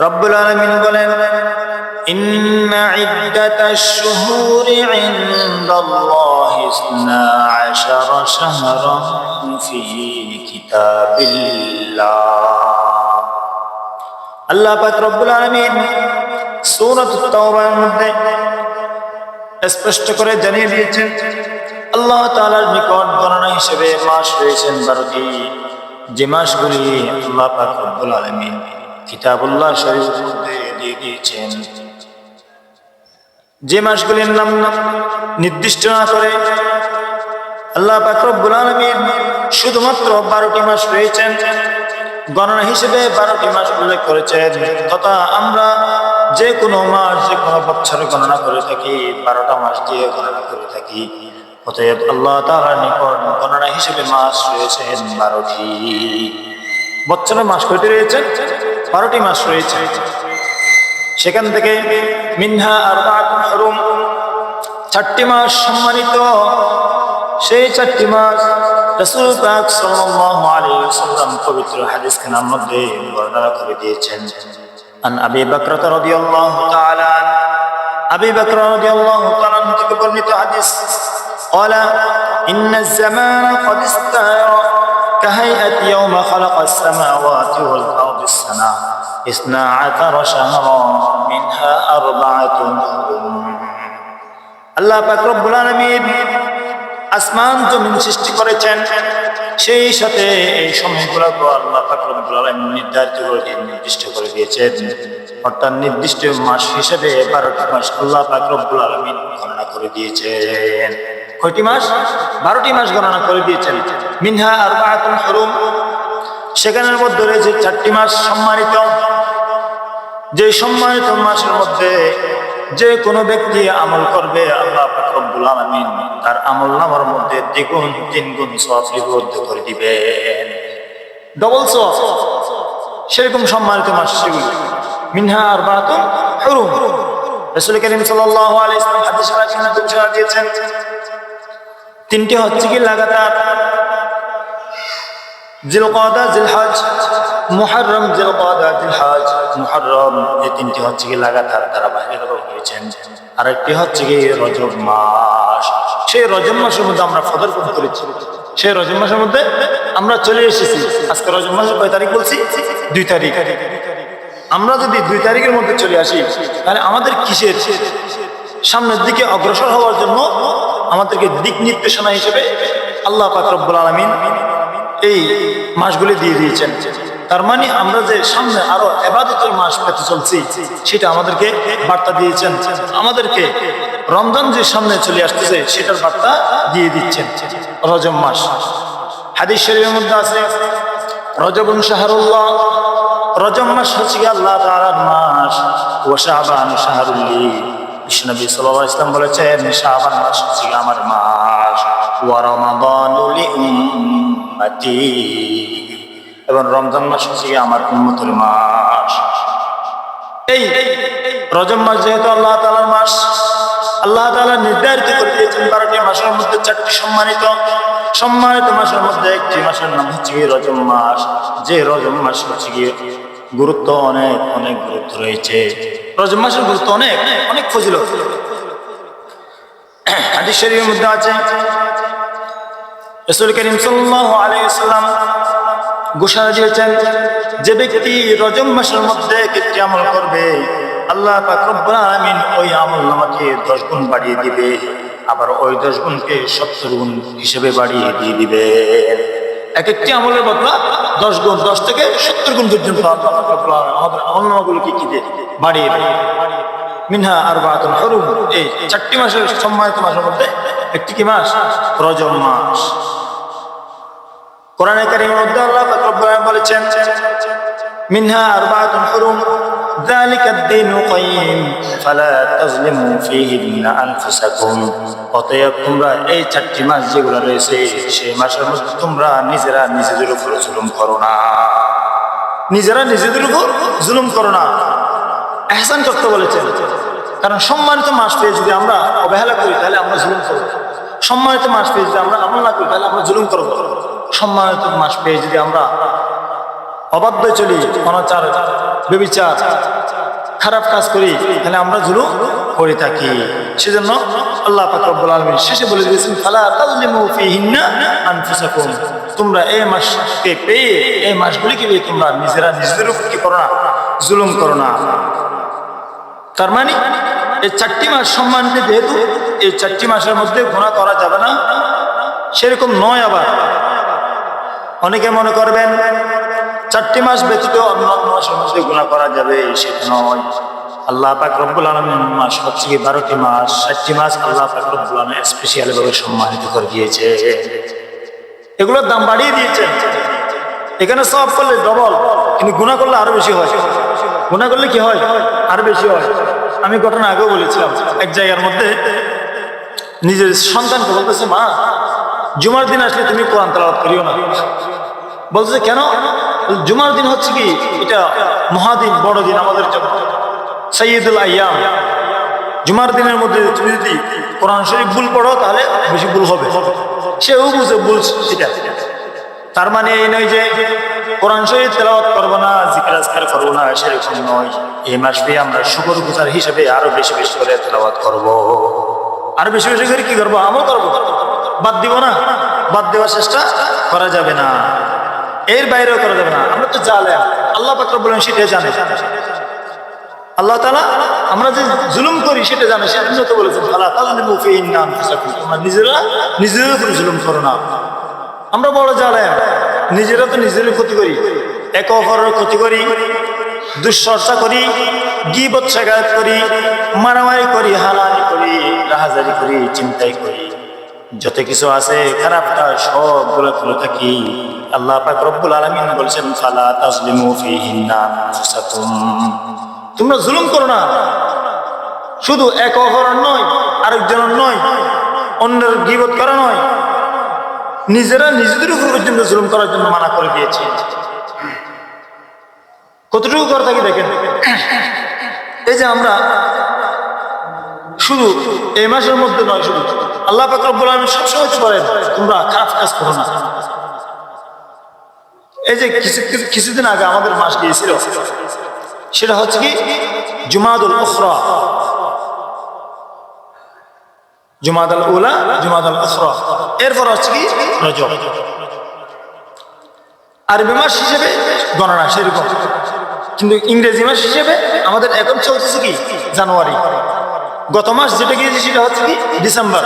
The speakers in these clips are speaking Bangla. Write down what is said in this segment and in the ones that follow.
রব্বুল আলামিন বলেন, ইন্না ইদ্দাতাশ শুহুরি ইনদাল্লাহি 12 শাহরান ফি কিতাবিল্লাহ। আল্লাহ পাক রব্বুল আলামিন সূরাতুত তাওবার মধ্যে স্পষ্ট করে জানিয়ে দিয়েছেন, আল্লাহ তাআলার নিকট গণনা হিসেবে মাস রয়েছেন 12টি, যে মাসগুলি আল্লাহ পাক রব্বুল আলামিন কিতাবুল্লাহ শরীফের মধ্যে দিয়ে দিয়েছেন। যে মাসগুলির নাম নির্দিষ্ট না করে আল্লাহ পাক রব্বুল আলামিন শুধুমাত্র 12টি মাস রয়েছেন, গণনা হিসেবে 12টি মাস উল্লেখ করেছেন। তথা আমরা যে কোনো মাস, যে কোনো বছরে গণনা করে থাকি 12টা মাস দিয়ে গণনা করে থাকি। অতএব আল্লাহ তাআলার নিকট গণনা হিসেবে মাস রয়েছেন 12টি। বছরে মাস কয়টি রয়েছে? 12টি মাস রয়েছে। সেখান থেকে মিনহা আরবাআতুন হুরুম, 4টি মাস সম্মানিত। সেই 4টি মাস রাসূল পাক সাল্লাল্লাহু আলাইহি ওয়াসাল্লাম পবিত্র হাদিস খানার মধ্যে বর্ণনা করে দিয়েছেন। আন আবি বকর রাদিয়াল্লাহু তাআলা, আবি বকর রাদিয়াল্লাহু তাআলা থেকে বর্ণিত হাদিস, قال إن الزمان قد استعار كهيئة يوم خلق السماوات والأرض السنة 12 شهرا منها 4 حرم। আল্লাহ পাক রব্বুল আলামিন আসমান জমিন সৃষ্টি করেছেন, সেই সাথে এই সময়গুলোকে আল্লাহ পাক রব্বুল আলামিন নির্দিষ্ট করে দিয়েছেন। অর্থাৎ নির্দিষ্ট মাস হিসেবে 12টি মাস আল্লাহ পাক রব্বুল আলামিন গণনা করে দিয়েছেন। কয়টি মাস? 12টি মাস গণনা করে দিয়েছেন। মিনহা আরবাআতুন হুরুম, সেখানের মধ্যে রয়েছে 4টি মাস সম্মানিত। যে সম্মানিত মাসের মধ্যে যে কোনো ব্যক্তি আমল করবে আল্লাহ পাক রব্বুল আলামিন তার আমল নামার মধ্যে দ্বিগুণ 3 গুণ সওয়াব লিপিবদ্ধ করে দিবেন, ডবল সওয়াব। সেরকম সম্মানিত মাস সেগুলি। মিনহা আরবাআতুন হুরুম, রাসূল কারীম সাল্লাল্লাহু আলাইহি ওয়াসাল্লাম হাদিসে ঘোষণা দিয়েছেন, 3টি হচ্ছে কি লাগাতার, জিলকাদা, জিলহজ, মুহররম। জিলকাদা, জিলহজ, মুহররম, এই 3টি হচ্ছে কি লাগাতার ধারাবাহিকভাবে হয়েছেন। আরেকটি হচ্ছে কি রজব মাস। সেই রজব মাসের মধ্যে আমরা পদার্পণ করেছি, সেই রজব মাসের মধ্যে আমরা চলে এসেছি। আজকে রজব মাসের কয় তারিখ বলছি? 2 তারিখ। আমরা যদি 2 তারিখের মধ্যে চলে আসি, তাহলে আমাদের কিসের সামনের দিকে অগ্রসর হওয়ার জন্য আমাদেরকে দিক নির্দেশনা হিসেবে আল্লাহ পাক রব্বুল আলামিন এই মাসগুলি দিয়ে দিয়েছেন। তার মানে আমরা যে সামনে আরো ইবাদতের মাস পেতে চলছি, সেটা আমাদেরকে বার্তা দিয়েছেন। আমাদেরকে রমজান যে সামনে চলে আসতেছে সেটার বার্তা দিয়ে দিচ্ছেন। রজব মাস, হাদিস শরীফের মধ্যে আছে, রজবুন শাহরুল্লাহ, রজব মাস হচ্ছে আল্লাহ তাআলার মাস। ওয়া শাবান শাহরুল্লি, বিশ্বনবী সাল্লাল্লাহু আলাইহি ওয়াসাল্লাম বলেছেন শাবান মাস হচ্ছে আমার মাস। ওয়া রমাদানু লিউম্মতি, এবং রমজান মাস হচ্ছে আমার উম্মতের মাস। এই রজব মাস যেহেতু আল্লাহ তাআলার মাস, আল্লাহ তাআলা নির্ধারিত করে দিয়েছেন 12টি মাসের মধ্যে 4টি সম্মানিত। সম্মানিত মাসের মধ্যে একটি মাসের নাম হচ্ছে রজব মাস। যে রজব মাস হচ্ছে গুরুত্ব অনেক, অনেক গুরুত্ব রয়েছে। রজব মাসের গুরুত্ব অনেক, অনেক ফজিলত। হাদিস শরীফের মধ্যে আছে, রাসূল কারীম সাল্লাল্লাহু আলাইহি ওয়াসাল্লাম ঘোষণা দিয়েছেন, যে ব্যক্তি রজব মাসের মধ্যে একটি আমল করবে আল্লাহ পাক রব্বুল আলামিন ওই আমলনামাকে 10 গুণ বাড়িয়ে দিবে, আবার ওই 10 গুণকে 70 গুণ হিসেবে বাড়িয়ে দিয়ে দিবে। এক একটি আমলের বদলা 10 গুণ, 10 থেকে 70 গুণ পর্যন্ত আল্লাহ পাক রব্বুল আলামিন আমাদের আমলনামাগুলোকে কি দিয়ে বাড়িয়ে দেবে। মিনহা আরবাআতুন হুরুম, এই 4টি মাসের সম্মানিত মাসের মধ্যে একটি কি মাস? রজব মাস। কোরআনে কারীমের মধ্যে আল্লাহ পাক রব্বুল আলামিন বলেছেন, মিনহা আরবাআতুন হুরুম যালিকা আদ-দীনুল কাইয়্যিম ফালা তাযলিমু ফীহিন্না আনফুসাকুম। অতএব তোমরা এই 4টি মাস যেগুলো রয়েছে সেই মাসের মধ্যে তোমরা নিজেরা নিজেদের উপর জুলুম করো না, নিজেরা নিজেদের উপর জুলুম করো না, ইহসান করতে বলেছেন। কারণ সম্মানিত মাস পেয়ে যদি আমরা অবহেলা করি তাহলে আমরা জুলুম করব। সম্মানিত মাস পেয়ে যদি আমরা আমল না করি তাহলে আমরা জুলুম করব। সম্মানিত মাস পেয়ে যদি আমরা অবাধ্য চলি, অনাচার, ব্যভিচার, খারাপ কাজ করি, তাহলে আমরা জুলুম করে থাকি। সেজন্য আল্লাহ পাক রব্বুল আলামিন শেষে বলে দিয়েছেন, ফালা তাযলিমু ফীহিন্না আনফুসাকুম, তোমরা এই মাসকে পেয়ে, এই মাসগুলিকে পেয়ে তোমরা নিজেরা নিজেদের উপর কি করো না, জুলুম করো না। তার মানে এই 4টি মাস সম্মানিত, যেহেতু এই 4টি মাসের মধ্যে গুনাহ করা যাবে না সেরকম নয়। আবার অনেকে মনে করবেন 4টি মাস ব্যতীত অন্য মাসের মধ্যে গুনাহ করা যাবে, সেটা নয়। আল্লাহ পাক রব্বুল আলামিন মাস হচ্ছে 12টি মাস, 7টি মাস আল্লাহ পাক রব্বুল আলামিন স্পেশাল ভাবে সম্মানিত করে দিয়েছে, এগুলোর দাম বাড়িয়ে দিয়েছেন। এখানে সওয়াব করলে ডবল, কিন্তু গুনাহ করলে আরো বেশি হয়। গুনাহ করলে কি হয়, আরো বেশি হয়। আমি ঘটনা আগেও বলেছিলাম, এক জায়গার মধ্যে নিজের সন্তানকে বলতেছে, মা জুমার দিন আসলে তুমি কোরআন তেলাওয়াত করিও না। বলতেছে কেন? জুমার দিন হচ্ছে কি, এটা মহাদিন, বড় দিন আমাদের জন্য, সাইয়্যিদুল আইয়াম। জুমার দিনের মধ্যে তুমি যদি কোরআন শরীফ ভুল পড়ো তাহলে বেশি ভুল হবে। সেও বুঝে ভুল সেটা। তার মানে এই নয় যে কোরআন শরীফ তেলাওয়াত করবো না, জিকির আজকার করবো না, সেরকম নয়। এই মাস পেয়ে আমরা শুকরগুজার হিসেবে আরো বেশি বেশি করে তেলাওয়াত করবো, আরো বেশি বেশি করে কি করবো, আমল করবো। বাদ দিব না, বাদ দেওয়ার চেষ্টা করা যাবে না, এর বাইরেও করা যাবে না। আমরা তো জালেম, আল্লাহ পাক রব্বুল আলামিন সেটা জানে। আল্লাহ তাআলা আমরা যে জুলুম করি সেটা জানে, সেজন্য তো বলেছেন ফালা তাযলিমু ফীহিন্না আনফুসাকুম, তোমরা নিজেরা নিজেদের উপর জুলুম করো না। আমরা বড় জালেম, নিজেরা তো নিজেরই ক্ষতি করি, একে অপরের ক্ষতি করি, দুশ্চর্চা করি, গীবত শেখায়ত করি, মারামারি করি, হানাহানি করি, রাহাজারি করি, চিন্তাই করি, যত কিছু আছে খারাপটা সবগুলো করে থাকি। আল্লাহ পাক রব্বুল আলামিন বলেছেন ফালা তাযলিমু ফীহিন্না আনফুসাকুম, তোমরা জুলুম করো না। শুধু এক অপরের নয়, আরেকজনের নয়, অন্যের গীবত করা নয়, নিজেরা নিজেদের উপর পর্যন্ত জুলুম করার জন্য মানা করে দিয়েছে। কতটুকু করে থাকি দেখেন। এই যে আমরা শুধু এই মাসের মধ্যে নয়, শুধু আল্লাহ পাক রব্বুল আলামিন সবসময় বলেন তোমরা খারাপ কাজ করো না। এই যে কিছুদিন আগে আমাদের মাস গিয়েছিল, সেটা হচ্ছে কি জুমাদুল উখরা, জুমাদুল উলা, জুমাদুল উখরা, এরপর হচ্ছে কি রজব। আরবি মাস হিসেবে গণনা সেরকম, কিন্তু ইংরেজি মাস হিসেবে আমাদের এখন চলতেছে কি জানুয়ারি। গত মাস যেটা গিয়েছে সেটা হচ্ছে কি ডিসেম্বর।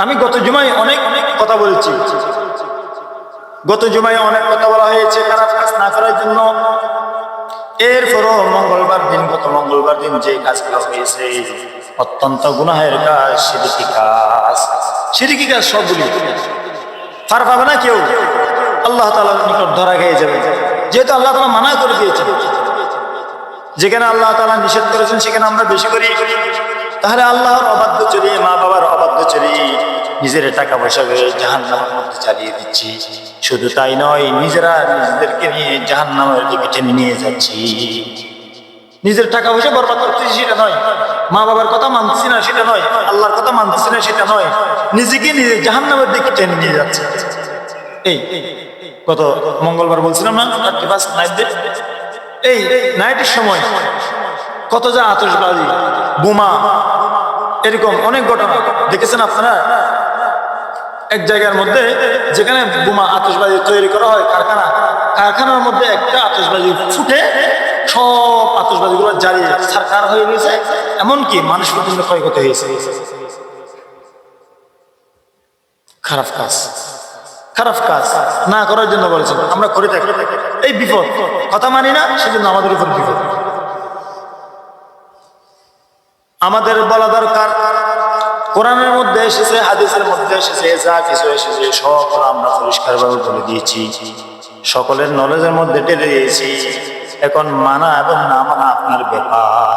আমি গত জুমায় অনেক কথা বলেছি, গত জুমায় অনেক কথা বলা হয়েছে খারাপ কাজ না করার জন্য। এরপরও মঙ্গলবার দিন, গত মঙ্গলবার দিন যে কাজগুলো হয়েছে অত্যন্ত গুনাহের কাজ, শিরকি কাজ। শিরকি কাজ সবগুলি পার পাবে না কেউ, আল্লাহ তাআলার নিকট ধরা খেয়ে যাবে, যেহেতু আল্লাহ তাআলা মানা করে দিয়েছেন। যেখানে আল্লাহ তাআলা নিষেধ করেছেন সেখানে আমরা বেশি করি, তাহলে আল্লাহর অবাধ্য চলি, মা বাবার অবাধ্য চলি, নিজের টাকা পয়সা জাহান্নামের মধ্যে চালিয়ে দিচ্ছি। শুধু তাই নয়, নিজেরা নিজেদেরকে নিয়ে জাহান্নামের দিকে টেনে নিয়ে যাচ্ছি। নিজের টাকা পয়সা বরবাদ করতেছি সেটা নয়, মা বাবার কথা মানতেছি না সেটা নয়, আল্লাহর কথা মানতেছি না সেটা নয়, নিজেকে নিজে জাহান্নামের দিকে টেনে নিয়ে যাচ্ছে। এই গত মঙ্গলবার বলছিলাম না, এই নাইটের সময় কত যা আতশবাজি, বোমা, এরকম অনেক ঘটনা দেখেছেন আপনারা। এক জায়গার মধ্যে যেখানে বোমা আতশবাজি তৈরি করা হয়, কারখানার মধ্যে একটা আতশবাজি ফুটে সব আতশবাজি গুলো জ্বালিয়ে ছারখার হয়ে গেছে, এমনকি মানুষ পর্যন্ত ক্ষয়ক্ষতি হয়েছে। খারাপ কাজ, খারাপ কাজ না করার জন্য বলেছেন, আমরা করে থাকি। এই বিপদ, কথা মানি না সেজন্য আমাদের উপর বিপদ। আমাদের বলা দরকার, কোরআনের মধ্যে এসেছে, হাদিসের মধ্যে এসেছে, যা কিছু এসেছে সব আমরা পরিষ্কারভাবে বলে দিয়েছি, সকলের নলেজের মধ্যে ঢেলে দিয়েছি। এখন মানা এবং না মানা আপনার ব্যাপার,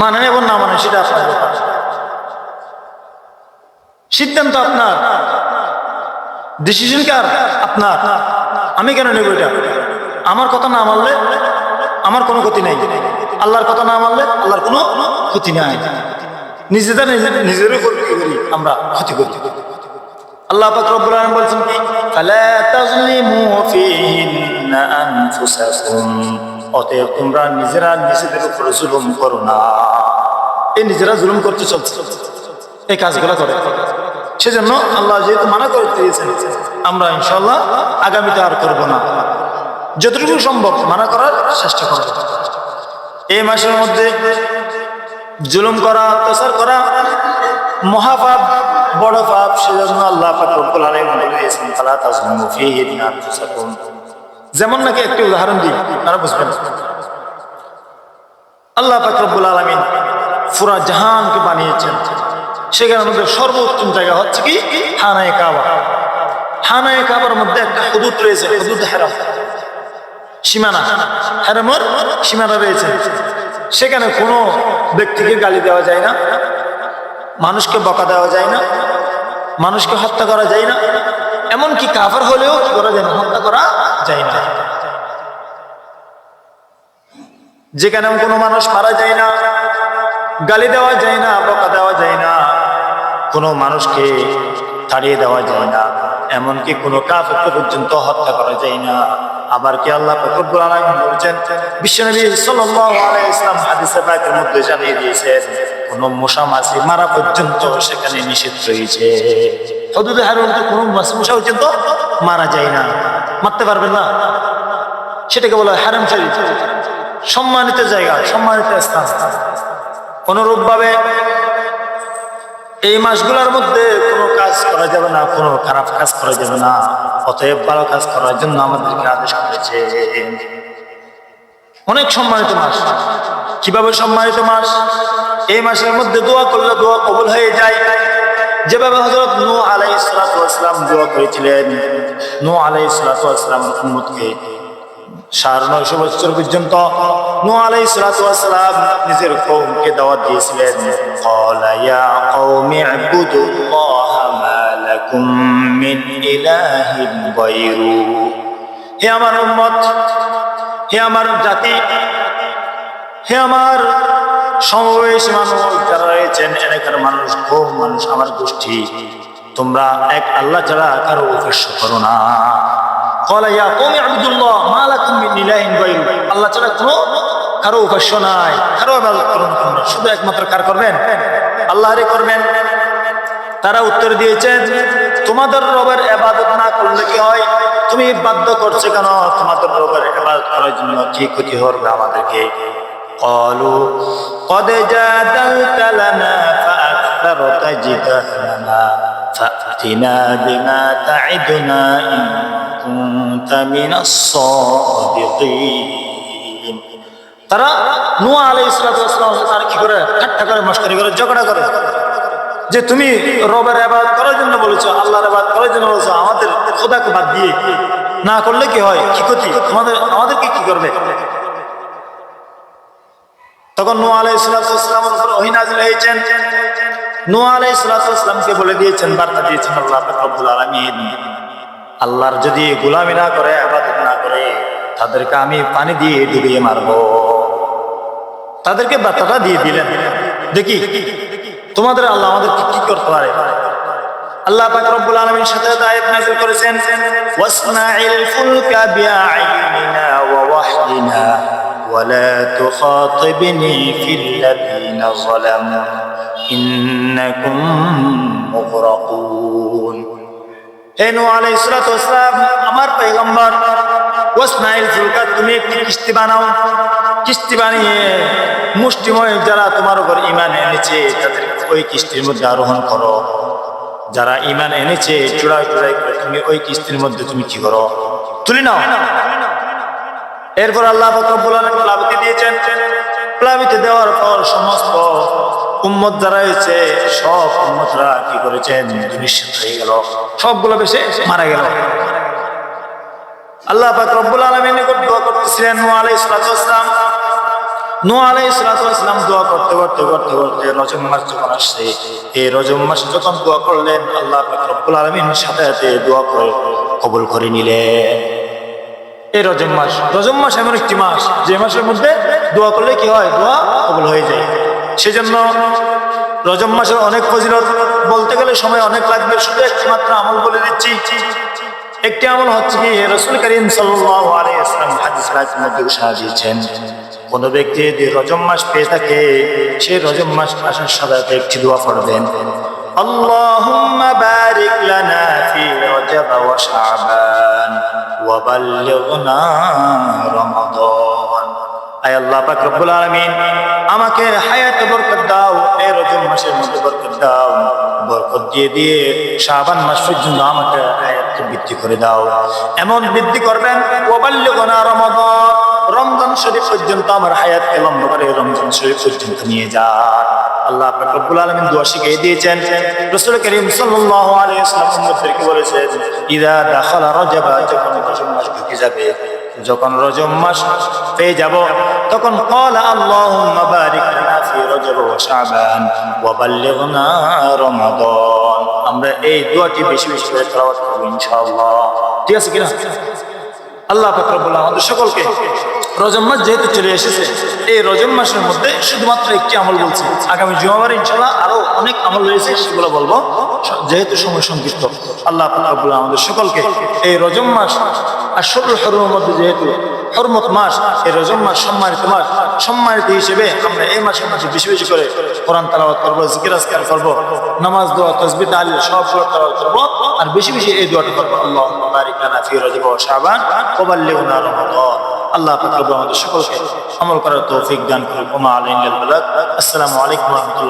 মানেন এবং না মানেন সেটা আপনার ব্যাপার, সিদ্ধান্ত আপনার, ডিসিশন কার? আপনার। আমি কেন নেব এটা? আমার কথা না মানলে আমার কোনো ক্ষতি নাই, আল্লাহর কথা না মানলে আল্লাহর কোনো ক্ষতি নাই। নিজেদের নিজের উপর কি করি আমরা? ক্ষতি করি। আল্লাহ পাক রব্বুল আলামিন বলেছেন কি ফালা তাযলিমু ফীহিন্না আনফুসাকুম, অতএব তোমরা নিজেরা নিজেদের উপর জুলুম করো না। এই নিজেরা জুলুম করতে চলছে, এই কাজগুলো করে। সেজন্য আল্লাহ যেহেতু মানা করে দিয়েছেন, আমরা ইনশাআল্লাহ আগামীতে আর করবো না, যতটুকু সম্ভব মানা করার চেষ্টা করব। এই মাসের মধ্যে জুলুম করা, অত্যাচার করা মহাপাপ, বড় পাপ। সেজন্য আল্লাহ পাক রব্বুল আলামিন বলেছেন ফালা তাজলিমু ফীহি আনফুসাকুম। যেমন নাকি একটি উদাহরণ দিই, তারা বুঝবেন। আল্লাহ পাক রব্বুল আলামিন পুরা জাহানকে বানিয়েছেন, সেখানের মধ্যে সর্বোত্তম জায়গা হচ্ছে কি খানায়ে কাবা। খানায়ে কাবার মধ্যে একটা হুদুদ রয়েছে, হুদুদ হারাম, সীমানা, হারামের সীমানা রয়েছে। সেখানে কোনো ব্যক্তিকে গালি দেওয়া যায় না, মানুষকে বকা দেওয়া যায় না, মানুষকে হত্যা করা যায় না, এমনকি কাফের হলেও কি করা যায় না, হত্যা করা যায় না। যেখানে কোনো মানুষ মারা যায় না, গালি দেওয়া যায় না, বকা দেওয়া যায় না, কোনো মানুষকে তাড়িয়ে দেওয়া যায় না, এমনকি কোনো কাফেরকে পর্যন্ত হত্যা করা যায় না। আবার কি আল্লাহ পাক রব্বুল আলামিন বলেছেন, বিশ্বনবী সাল্লাল্লাহু আলাইহি ওয়াসাল্লাম হাদিসে পাকের মধ্যে জানিয়ে দিয়েছেন, কোনো মশা মাছি মারা পর্যন্ত সেখানে নিষেধ রয়েছে। হুদুদে হারামে কোনো মাছি মশা পর্যন্ত মারা যায় না, মারতে পারবেন না। সেটাকে বলা হয় হারাম শরীফ, সম্মানিত জায়গা, সম্মানিত স্থান। অনুরূপভাবে এই মাসগুলোর মধ্যে কোনো কাজ করা যাবে না, কোনো খারাপ কাজ করা যাবে না। অতএব ভালো কাজ করার জন্য আমাদেরকে আদেশ করেছে। অনেক সম্মানিত মাস। কিভাবে সম্মানিত মাস? এই মাসের মধ্যে দোয়া করলে দোয়া কবুল হয়ে যায়। যেভাবে হযরত নূহ আলাইহিস সালাতু ওয়াস সালাম দোয়া করেছিলেন, নূহ আলাইহিস সালাতু ওয়াস সালামের উম্মতকে 950 বছর পর্যন্ত নূহ আলাইহিস সালাতু ওয়াস সালাম নিজের কওমকে দাওয়াত দিয়েছিলেন। ক্বালা ইয়া কওমি ইবুদুল্লাহা মা লাকুম মিন ইলাহিন গায়রু। হে আমার উম্মত, হে আমার জাতি, হে আমার সমবয়সী মানুষ যারা রয়েছেন, এলাকার মানুষ, কওম মানুষ, আমার গোষ্ঠী, তোমরা এক আল্লাহ ছাড়া কারো উপাস্য করো না। ক্বালা ইয়া কওমি ইবুদুল্লাহ মা লাকুম মিন ইলাহিন গায়রু। আল্লাহ ছাড়া কোনো কারো উপাস্য নাই, কারো ইবাদত করুন তোমরা, শুধু একমাত্র কার করবেন? আল্লাহরই করবেন। তারা উত্তর দিয়েছে, তোমাদের রবের ইবাদত না করলে কি হয়? তুমি বাধ্য করছো কেন? তোমাদের রবের ইবাদত করার জন্য কি ক্ষতি হবে আমাদেরকে? ক্বালু ক্বাদ জাদালতা লানা ফাআকতারতা জিদালানা ফাতিনা বিমা তাইদুনা ইন কুনতা মিনাস সাদিকিন। তারা নূহ আলাইহিস সালাম তার কি করে ঠাট্টা করে, মস্করি করে, ঝগড়া করে যে তুমি রবের ইবাদত করার জন্য বলেছো, আল্লাহর ইবাদত করার জন্য বলেছো, আমাদের খোদাকে বাদ দিয়ে না করলে কি হয়, কি ক্ষতি, আমাদেরকে কি করবে? তখন নূহ আলাইহিস সালামের উপর ওহী নাযিল হয়েছেন। নূহ আলাইহিস সালামকে বলে দিয়েছেন, বার্তা দিয়েছেন আল্লাহ পাক রব্বুল আলামিন, আল্লাহর যদি গোলামি না করে, ইবাদত না করে, তাদেরকে আমি পানি দিয়ে ডুবিয়ে মারবো। তাদেরকে বার্তাটা দিয়ে দিলেন, দেখি তোমাদের আল্লাহ আমাদেরকে কি করতে পারে। আল্লাহ পাক রব্বুল আলামিন সাথে আয়াত নাযিল করেছেন, ওয়াসনাইল ফুলকা বিআইনিনা ওয়া ওয়াহদিনা ওয়া লা তুখাতিবনি ফিল্লাযিনা যালামু ইন্নাকুম মুগরাকুন। হে নূহ আলাইহিস সালাম, আমার পয়গম্বর, ওয়াসনাইল ফুলকা, তুমি একটি কিস্তি বানাও। কিস্তি বানিয়ে মুষ্টিময় যারা তোমার উপর ঈমান এনেছে তাদের ওই কিস্তির মধ্যে আরোহণ করো। যারা ঈমান এনেছে চূড়ায় চূড়ায় করে তুমি ওই কিস্তির মধ্যে তুমি কি করো, তুলে নাও। এরপর আল্লাহ পাক রব্বুল আলামিন প্লাবিত দিয়েছেন। প্লাবিত দেওয়ার পর সমস্ত উম্মত যারা হয়েছে সব উম্মতরা কি করেছেন, নিঃশেষ হয়ে গেল, সবগুলো বেশে মারা গেল। আল্লাহ পাক রব্বুল আলামিন নিকট দোয়া করতেছিলেন নূহ আলাইহিস সালাম। নূহ আলাইহিস সালাম দোয়া করতে করতে করতে করতে রজব মাস যখন আসছে, এই রজব মাস যখন দোয়া করলেন, আল্লাহ পাক রব্বুল আলামিন সাথে সাথে দোয়া করে কবুল করে নিলেন। এই রজব মাস এমন একটি মাস যে মাসের মধ্যে দোয়া করলে কি হয়, দোয়া কবুল হয়ে যায়। সেজন্য রজব মাসের অনেক ফজিলত, বলতে গেলে সময় অনেক লাগবে, শুধু একমাত্র আমল বলে দিচ্ছি। একটি আমল হচ্ছে কি রাসূল করিম সাল্লাল্লাহু আলাইহি ওয়াসাল্লাম হাদিস রাতের মধ্যে ঘোষণা দিয়েছেন, কোন ব্যক্তি যদি রজব মাস পেয়ে থাকে সে রজব মাস আসার সাথে একটি দোয়া পড়বেন, আল্লাহুম্মা বারিক লানা ফি রজব ওয়া শাবান ওয়া বাল্লিগনা রমাদান। আয় আল্লাহ পাক রব্বুল আলামিন, আমাকে হায়াতে বরকত দাও, এই রজব মাসের মধ্যে বরকত দাও, বরকত দিয়ে দিয়ে শাবান মাস পর্যন্ত আমাকে হায়াতকে বৃদ্ধি করে দাও। এমন বৃদ্ধি করবেন ওয়া বাল্লিগনা রমাদান, রমজান শরীফ পর্যন্ত আমার হায়াতকে লম্বা করে রমজান শরীফ পর্যন্ত নিয়ে যান। আল্লাহ পাক রব্বুল আলামিন দোয়া শিখিয়ে দিয়েছেন। রাসূল করিম সাল্লাল্লাহু আলাইহি ওয়াসাল্লাম উম্মতদেরকে বলেছেন, ইযা দাখালা রজব, যখন রজব মাস ঢুকে যাবে, যখন রজব মাস পেয়ে যাব, তখন ক্বালা আল্লাহুম্মা বারিক লানা ফি রজব ওয়া শাবান ওয়া বাল্লিগনা রমাদান। আমরা এই দোয়াটি বেশি বেশি করে তেলাওয়াত করব ইনশাআল্লাহ। ঠিক আছে কিনা? আল্লাহ পাক রব্বুল আলামিন আমাদের সকলকে, রজব মাস যেহেতু চলে এসেছে, এই রজব মাসের মধ্যে শুধুমাত্র একটি আমল বলছি, আগামী জুমাবারে ইনশাআল্লাহ আরো অনেক আমল রয়েছে, সেগুলো বলবো যেহেতু সময় সংক্ষিপ্ত। আল্লাহ পাক রব্বুল আলামিন আমাদের সকলকে এই রজব মাস আশরুল হুরুমের মধ্যে যেহেতু হরমত মাস, এই রজব মাস সম্মানিত মাস, সম্মানিত হিসেবে আমরা এই মাসের মাঝে বেশি বেশি করে কোরআন তেলাওয়াত করব, জিকির আজকার করব, নামাজ দোয়া তাসবিহ তাহলিল সব তেলাওয়াত করব, আর বেশি বেশি এই দোয়াটা করব, আল্লাহুম্মা বারিক লানা ফি রজব ওয়া শাবান ওয়া বাল্লিগনা রমাদান। আল্লাহ পাক রব্বুল আমাদের সকলকে আমল করার তৌফিক দান করুন। ওয়া মা আলাইনা ইল্লাল বালাগ। আসসালামু আলাইকুম ওয়া রাহমাতুল্লাহ।